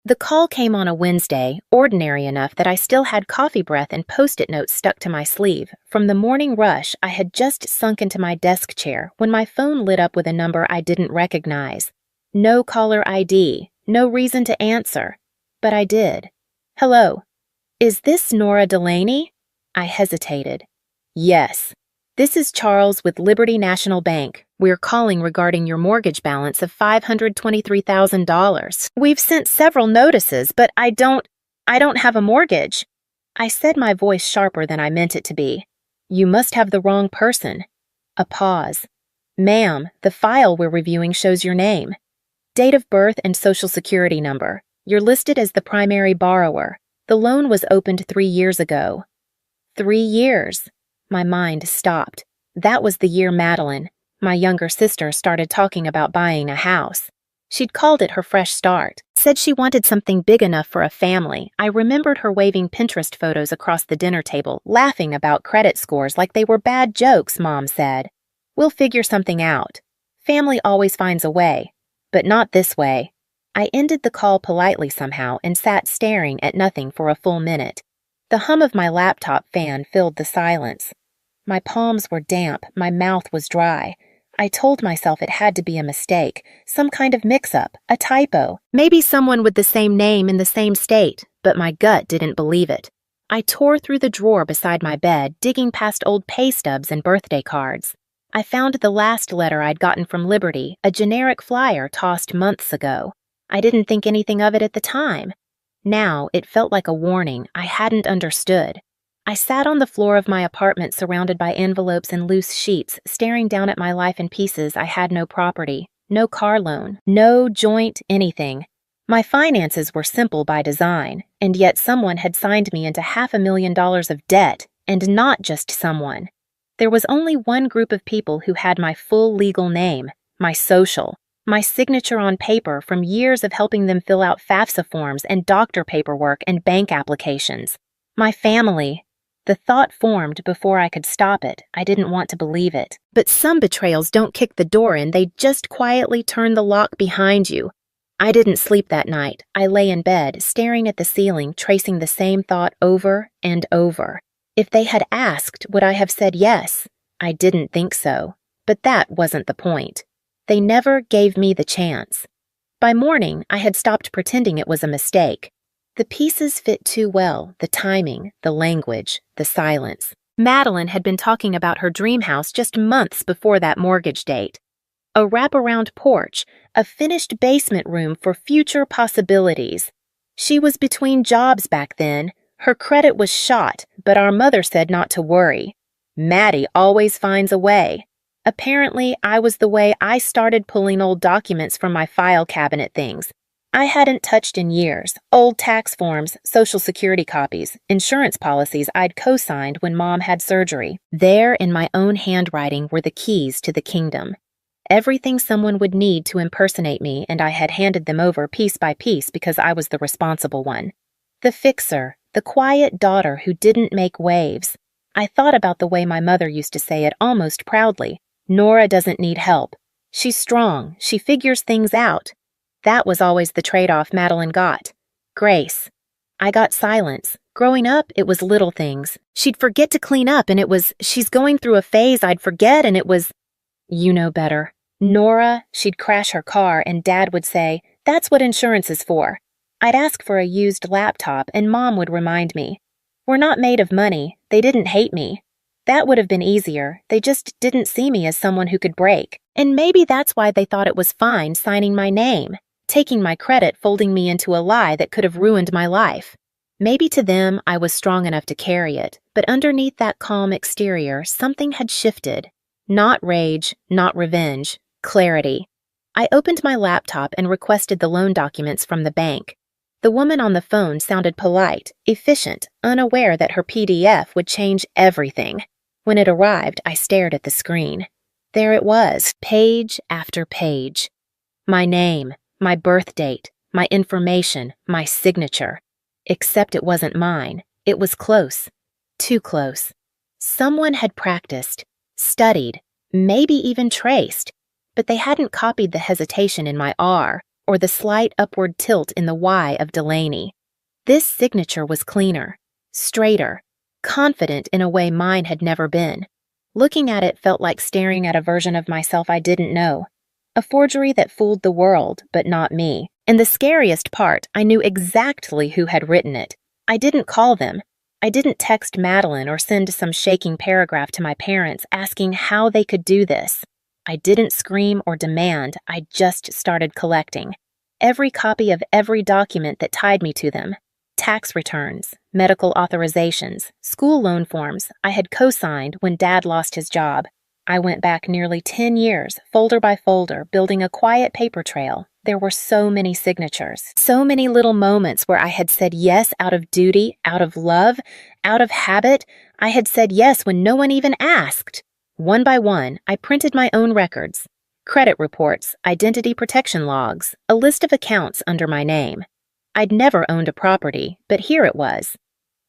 The call came on a Wednesday, ordinary enough that I still had coffee breath and post-it notes stuck to my sleeve. From the morning rush, I had just sunk into my desk chair when my phone lit up with a number I didn't recognize. No caller ID, no reason to answer. But I did. Hello. Is this Nora Delaney? I hesitated. Yes. This is Charles with Liberty National Bank. We're calling regarding your mortgage balance of $523,000. We've sent several notices, but I don't have a mortgage. I said, my voice sharper than I meant it to be. You must have the wrong person. A pause. Ma'am, the file we're reviewing shows your name. Date of birth and social security number. You're listed as the primary borrower. The loan was opened 3 years ago. 3 years. My mind stopped. That was the year Madeline, my younger sister, started talking about buying a house. She'd called it her fresh start, said she wanted something big enough for a family. I remembered her waving Pinterest photos across the dinner table, laughing about credit scores like they were bad jokes, Mom said. We'll figure something out. Family always finds a way, but not this way. I ended the call politely somehow and sat staring at nothing for a full minute. The hum of my laptop fan filled the silence. My palms were damp, my mouth was dry. I told myself it had to be a mistake, some kind of mix-up, a typo, maybe someone with the same name in the same state, but my gut didn't believe it. I tore through the drawer beside my bed, digging past old pay stubs and birthday cards. I found the last letter I'd gotten from Liberty, a generic flyer tossed months ago. I didn't think anything of it at the time. Now, it felt like a warning I hadn't understood. I sat on the floor of my apartment surrounded by envelopes and loose sheets, staring down at my life in pieces. I had no property, no car loan, no joint anything. My finances were simple by design, and yet someone had signed me into $500,000 of debt, and not just someone. There was only one group of people who had my full legal name, my social. My signature on paper from years of helping them fill out FAFSA forms and doctor paperwork and bank applications. My family. The thought formed before I could stop it. I didn't want to believe it. But some betrayals don't kick the door in, they just quietly turn the lock behind you. I didn't sleep that night. I lay in bed, staring at the ceiling, tracing the same thought over and over. If they had asked, would I have said yes? I didn't think so. But that wasn't the point. They never gave me the chance. By morning, I had stopped pretending it was a mistake. The pieces fit too well, the timing, the language, the silence. Madeline had been talking about her dream house just months before that mortgage date. A wraparound porch, a finished basement room for future possibilities. She was between jobs back then. Her credit was shot, but our mother said not to worry. Maddie always finds a way. Apparently, I was the way. I started pulling old documents from my file cabinet things I hadn't touched in years, old tax forms, social security copies, insurance policies I'd co-signed when Mom had surgery. There in my own handwriting were the keys to the kingdom. Everything someone would need to impersonate me, and I had handed them over piece by piece because I was the responsible one. The fixer, the quiet daughter who didn't make waves. I thought about the way my mother used to say it almost proudly. Nora doesn't need help. She's strong. She figures things out. That was always the trade-off Madeline got. Grace. I got silence. Growing up, it was little things. She'd forget to clean up, and it was, she's going through a phase. I'd forget, and it was, you know better. Nora, she'd crash her car, and Dad would say, that's what insurance is for. I'd ask for a used laptop, and Mom would remind me. We're not made of money. They didn't hate me. That would have been easier. They just didn't see me as someone who could break. And maybe that's why they thought it was fine signing my name, taking my credit, folding me into a lie that could have ruined my life. Maybe to them, I was strong enough to carry it, but underneath that calm exterior, something had shifted. Not rage, not revenge, clarity. I opened my laptop and requested the loan documents from the bank. The woman on the phone sounded polite, efficient, unaware that her PDF would change everything. When it arrived, I stared at the screen. There it was, page after page. My name, my birth date, my information, my signature. Except it wasn't mine. It was close. Too close. Someone had practiced, studied, maybe even traced, but they hadn't copied the hesitation in my R or the slight upward tilt in the Y of Delaney. This signature was cleaner, straighter, confident in a way mine had never been. Looking at it felt like staring at a version of myself I didn't know. A forgery that fooled the world, but not me. And the scariest part, I knew exactly who had written it. I didn't call them. I didn't text Madeline or send some shaking paragraph to my parents asking how they could do this. I didn't scream or demand, I just started collecting. Every copy of every document that tied me to them. Tax returns, medical authorizations, school loan forms I had co-signed when Dad lost his job. I went back nearly 10 years, folder by folder, building a quiet paper trail. There were so many signatures, so many little moments where I had said yes out of duty, out of love, out of habit. I had said yes when no one even asked. One by one, I printed my own records, credit reports, identity protection logs, a list of accounts under my name. I'd never owned a property, but here it was.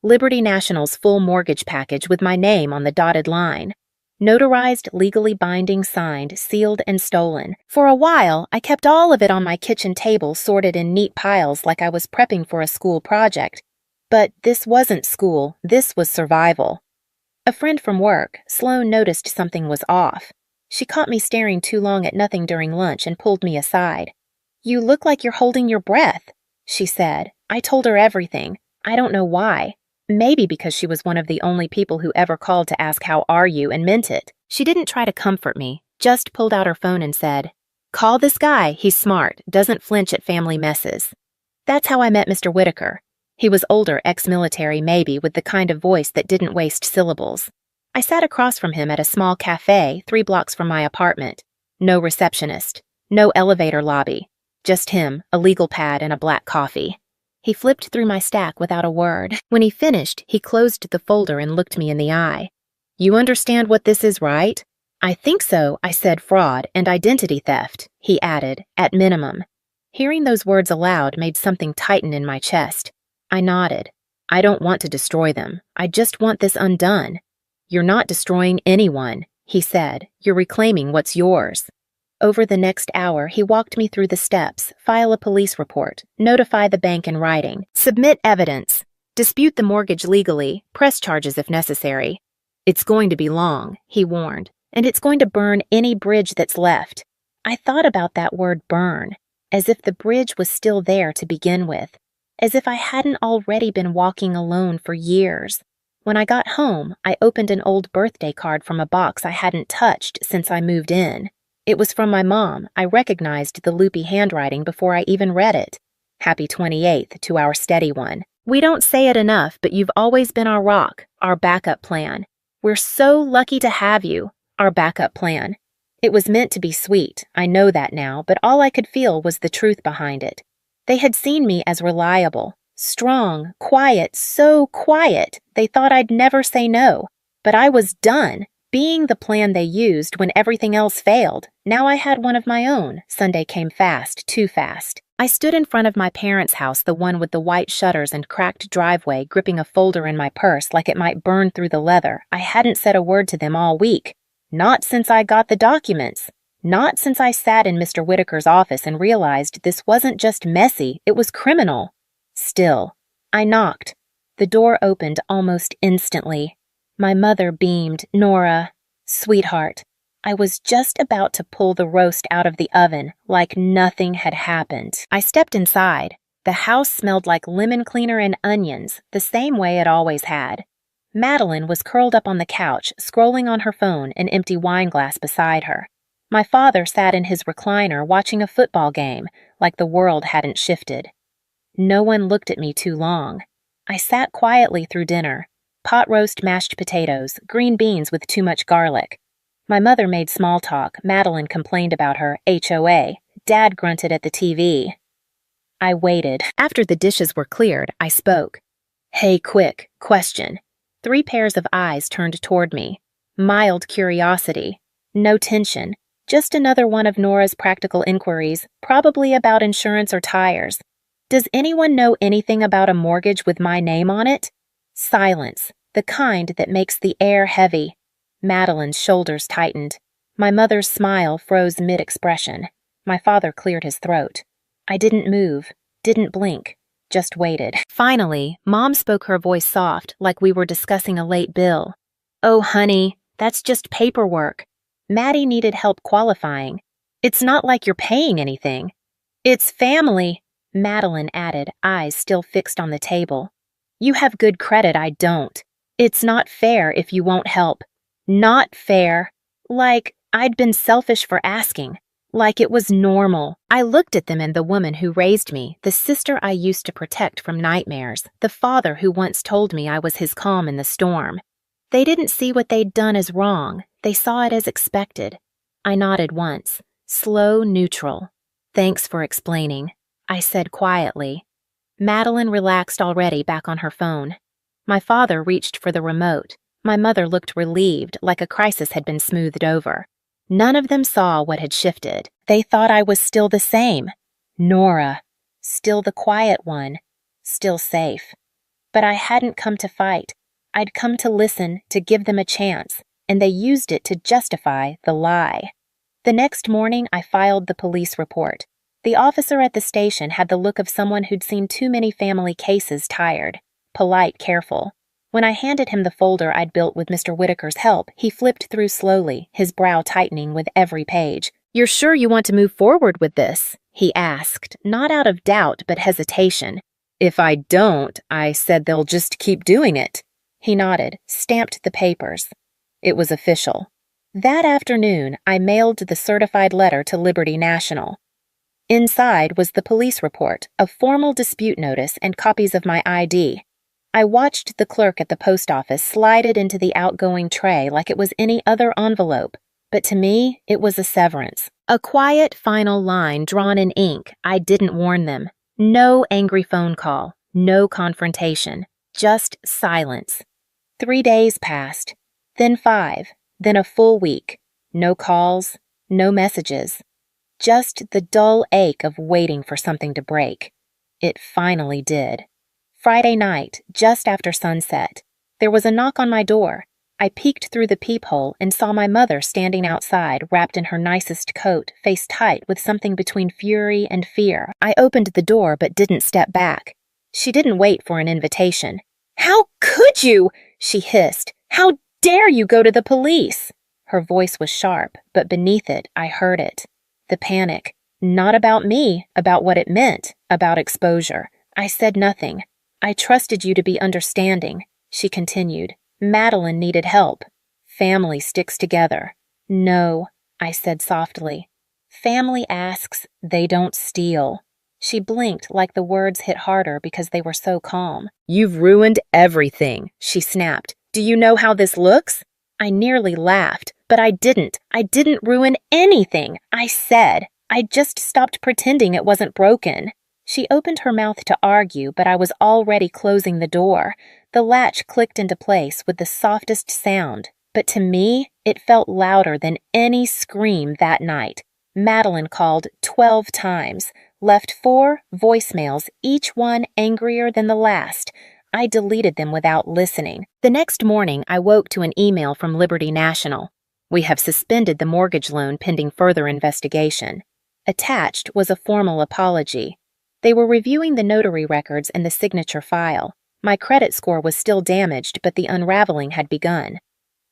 Liberty National's full mortgage package with my name on the dotted line. Notarized, legally binding, signed, sealed, and stolen. For a while, I kept all of it on my kitchen table sorted in neat piles like I was prepping for a school project. But this wasn't school, this was survival. A friend from work, Sloan, noticed something was off. She caught me staring too long at nothing during lunch and pulled me aside. "You look like you're holding your breath," she said. I told her everything. I don't know why. Maybe because she was one of the only people who ever called to ask how are you and meant it. She didn't try to comfort me, just pulled out her phone and said, "Call this guy, he's smart, doesn't flinch at family messes." That's how I met Mr. Whitaker. He was older, ex-military maybe, with the kind of voice that didn't waste syllables. I sat across from him at a small cafe 3 blocks from my apartment. No receptionist, no elevator lobby, just him, a legal pad, and a black coffee. He flipped through my stack without a word. When he finished, he closed the folder and looked me in the eye. "You understand what this is, right?" "I think so," I said. "Fraud and identity theft," he added, "at minimum." Hearing those words aloud made something tighten in my chest. I nodded. "I don't want to destroy them. I just want this undone." "You're not destroying anyone," he said. "You're reclaiming what's yours." Over the next hour, he walked me through the steps, file a police report, notify the bank in writing, submit evidence, dispute the mortgage legally, press charges if necessary. "It's going to be long," he warned, "and it's going to burn any bridge that's left." I thought about that word burn, as if the bridge was still there to begin with, as if I hadn't already been walking alone for years. When I got home, I opened an old birthday card from a box I hadn't touched since I moved in. It was from my mom. I recognized the loopy handwriting before I even read it. "Happy 28th to our steady one. We don't say it enough, but you've always been our rock, our backup plan. We're so lucky to have you, our backup plan." It was meant to be sweet, I know that now, but all I could feel was the truth behind it. They had seen me as reliable, strong, quiet, so quiet, they thought I'd never say no. But I was done. Being the plan they used when everything else failed, now I had one of my own. Sunday came fast, too fast. I stood in front of my parents' house, the one with the white shutters and cracked driveway, gripping a folder in my purse like it might burn through the leather. I hadn't said a word to them all week. Not since I got the documents. Not since I sat in Mr. Whitaker's office and realized this wasn't just messy, it was criminal. Still, I knocked. The door opened almost instantly. My mother beamed. "Nora, sweetheart." I was just about to pull the roast out of the oven, like nothing had happened. I stepped inside. The house smelled like lemon cleaner and onions, the same way it always had. Madeline was curled up on the couch, scrolling on her phone, an empty wine glass beside her. My father sat in his recliner watching a football game, like the world hadn't shifted. No one looked at me too long. I sat quietly through dinner. Pot roast mashed potatoes, green beans with too much garlic. My mother made small talk. Madeline complained about her HOA. Dad grunted at the TV. I waited. After the dishes were cleared, I spoke. "Hey, quick, question." 3 pairs of eyes turned toward me. Mild curiosity. No tension. Just another one of Nora's practical inquiries, probably about insurance or tires. "Does anyone know anything about a mortgage with my name on it?" Silence. The kind that makes the air heavy. Madeline's shoulders tightened. My mother's smile froze mid-expression. My father cleared his throat. I didn't move, didn't blink, just waited. Finally, Mom spoke, her voice soft, like we were discussing a late bill. "Oh, honey, that's just paperwork. Maddie needed help qualifying. It's not like you're paying anything." "It's family," Madeline added, eyes still fixed on the table. "You have good credit, I don't. It's not fair if you won't help." Not fair. Like I'd been selfish for asking. Like it was normal. I looked at them and the woman who raised me, the sister I used to protect from nightmares, the father who once told me I was his calm in the storm. They didn't see what they'd done as wrong. They saw it as expected. I nodded once, slow, neutral. "Thanks for explaining," I said quietly. Madeline relaxed already, back on her phone. My father reached for the remote. My mother looked relieved, like a crisis had been smoothed over. None of them saw what had shifted. They thought I was still the same. Nora. Still the quiet one. Still safe. But I hadn't come to fight. I'd come to listen, to give them a chance, and they used it to justify the lie. The next morning, I filed the police report. The officer at the station had the look of someone who'd seen too many family cases, tired, polite, careful. When I handed him the folder I'd built with Mr. Whitaker's help, he flipped through slowly, his brow tightening with every page. "You're sure you want to move forward with this?" he asked, not out of doubt but hesitation. "If I don't," I said, "they'll just keep doing it." He nodded, stamped the papers. It was official. That afternoon, I mailed the certified letter to Liberty National. Inside was the police report, a formal dispute notice, and copies of my ID. I watched the clerk at the post office slide it into the outgoing tray like it was any other envelope, but to me, it was a severance. A quiet, final line drawn in ink. I didn't warn them. No angry phone call, no confrontation, just silence. 3 days passed, then 5, then a full week. No calls, no messages. Just the dull ache of waiting for something to break. It finally did. Friday night, just after sunset, there was a knock on my door. I peeked through the peephole and saw my mother standing outside, wrapped in her nicest coat, face tight with something between fury and fear. I opened the door but didn't step back. She didn't wait for an invitation. "How could you?" she hissed. "How dare you go to the police?" Her voice was sharp, but beneath it, I heard it. The panic. Not about me, about what it meant, about exposure. I said nothing. "I trusted you to be understanding," she continued. "Madeline needed help. Family sticks together." "No," I said softly. "Family asks, they don't steal." She blinked like the words hit harder because they were so calm. "You've ruined everything," she snapped. "Do you know how this looks?" I nearly laughed, but I didn't. I didn't ruin anything, I said. I just stopped pretending it wasn't broken. She opened her mouth to argue, but I was already closing the door. The latch clicked into place with the softest sound, but to me, it felt louder than any scream that night. Madeline called 12 times, left 4 voicemails, each one angrier than the last. I deleted them without listening. The next morning, I woke to an email from Liberty National. "We have suspended the mortgage loan pending further investigation." Attached was a formal apology. They were reviewing the notary records and the signature file. My credit score was still damaged, but the unraveling had begun.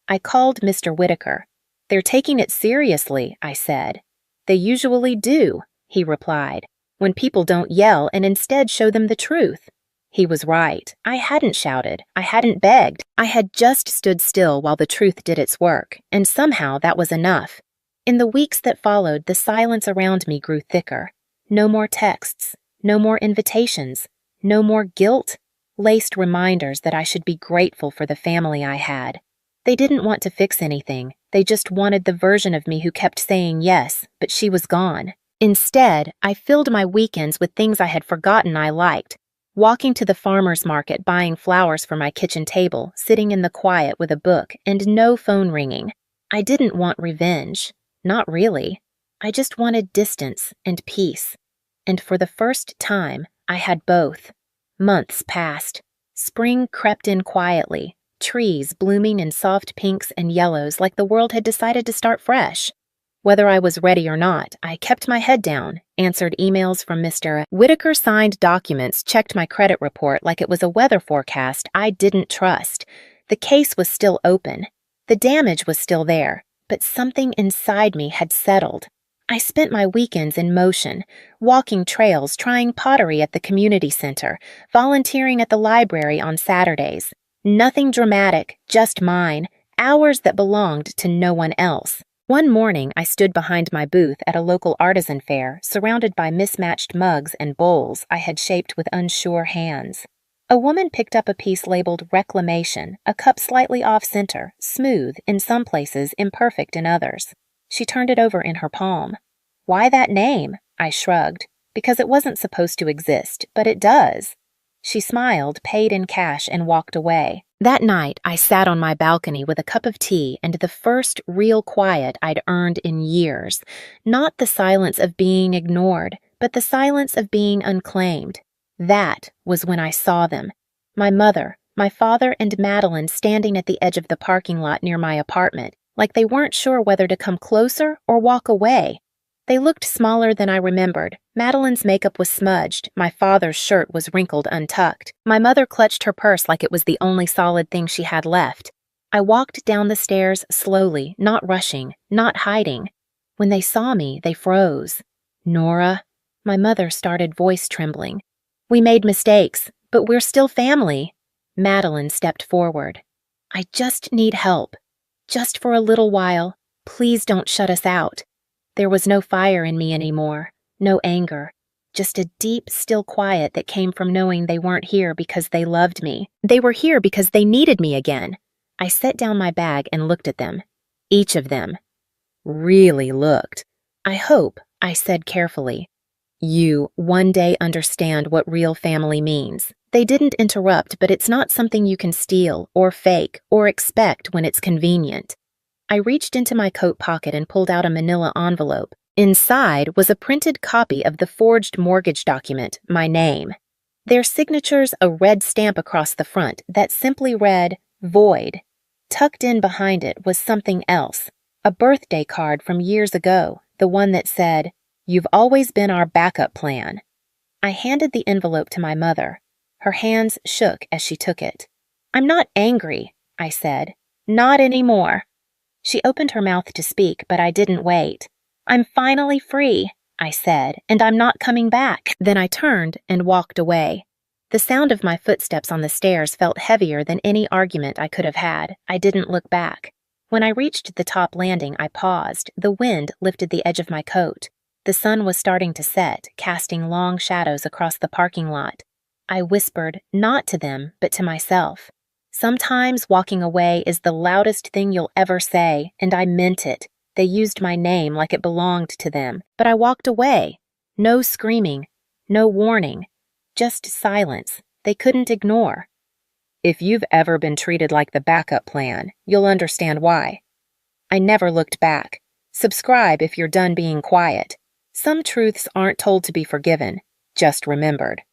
I called Mr. Whitaker. "They're taking it seriously," I said. "They usually do," he replied, "when people don't yell and instead show them the truth." He was right. I hadn't shouted. I hadn't begged. I had just stood still while the truth did its work, and somehow that was enough. In the weeks that followed, the silence around me grew thicker. No more texts. No more invitations. No more guilt-laced reminders that I should be grateful for the family I had. They didn't want to fix anything. They just wanted the version of me who kept saying yes, but she was gone. Instead, I filled my weekends with things I had forgotten I liked. Walking to the farmer's market, buying flowers for my kitchen table, sitting in the quiet with a book, and no phone ringing. I didn't want revenge. Not really. I just wanted distance and peace. And for the first time, I had both. Months passed. Spring crept in quietly, trees blooming in soft pinks and yellows like the world had decided to start fresh. Whether I was ready or not, I kept my head down, answered emails from Mr. Whitaker, signed documents, checked my credit report like it was a weather forecast I didn't trust. The case was still open. The damage was still there, but something inside me had settled. I spent my weekends in motion, walking trails, trying pottery at the community center, volunteering at the library on Saturdays. Nothing dramatic, just mine, hours that belonged to no one else. One morning, I stood behind my booth at a local artisan fair, surrounded by mismatched mugs and bowls I had shaped with unsure hands. A woman picked up a piece labeled Reclamation, a cup slightly off-center, smooth in some places, imperfect in others. She turned it over in her palm. "Why that name?" I shrugged. "Because it wasn't supposed to exist, but it does." She smiled, paid in cash, and walked away. That night, I sat on my balcony with a cup of tea and the first real quiet I'd earned in years. Not the silence of being ignored, but the silence of being unclaimed. That was when I saw them. My mother, my father, and Madeline standing at the edge of the parking lot near my apartment, like they weren't sure whether to come closer or walk away. They looked smaller than I remembered. Madeline's makeup was smudged. My father's shirt was wrinkled untucked. My mother clutched her purse like it was the only solid thing she had left. I walked down the stairs slowly, not rushing, not hiding. When they saw me, they froze. "Nora," my mother started, voice trembling. "We made mistakes, but we're still family." Madeline stepped forward. "I just need help. Just for a little while. Please don't shut us out." There was no fire in me anymore, no anger, just a deep, still quiet that came from knowing they weren't here because they loved me. They were here because they needed me again. I set down my bag and looked at them. Each of them. Really looked. "I hope," I said carefully, "you one day understand what real family means." They didn't interrupt, but it's not something you can steal or fake or expect when it's convenient. I reached into my coat pocket and pulled out a manila envelope. Inside was a printed copy of the forged mortgage document, my name. Their signatures, a red stamp across the front that simply read, "Void." Tucked in behind it was something else, a birthday card from years ago, the one that said, "You've always been our backup plan." I handed the envelope to my mother. Her hands shook as she took it. "I'm not angry," I said. "Not anymore." She opened her mouth to speak, but I didn't wait. "I'm finally free," I said, "and I'm not coming back." Then I turned and walked away. The sound of my footsteps on the stairs felt heavier than any argument I could have had. I didn't look back. When I reached the top landing, I paused. The wind lifted the edge of my coat. The sun was starting to set, casting long shadows across the parking lot. I whispered, not to them, but to myself. Sometimes walking away is the loudest thing you'll ever say, and I meant it. They used my name like it belonged to them, but I walked away. No screaming, no warning, just silence they couldn't ignore. If you've ever been treated like the backup plan, you'll understand why. I never looked back. Subscribe if you're done being quiet. Some truths aren't told to be forgiven, just remembered.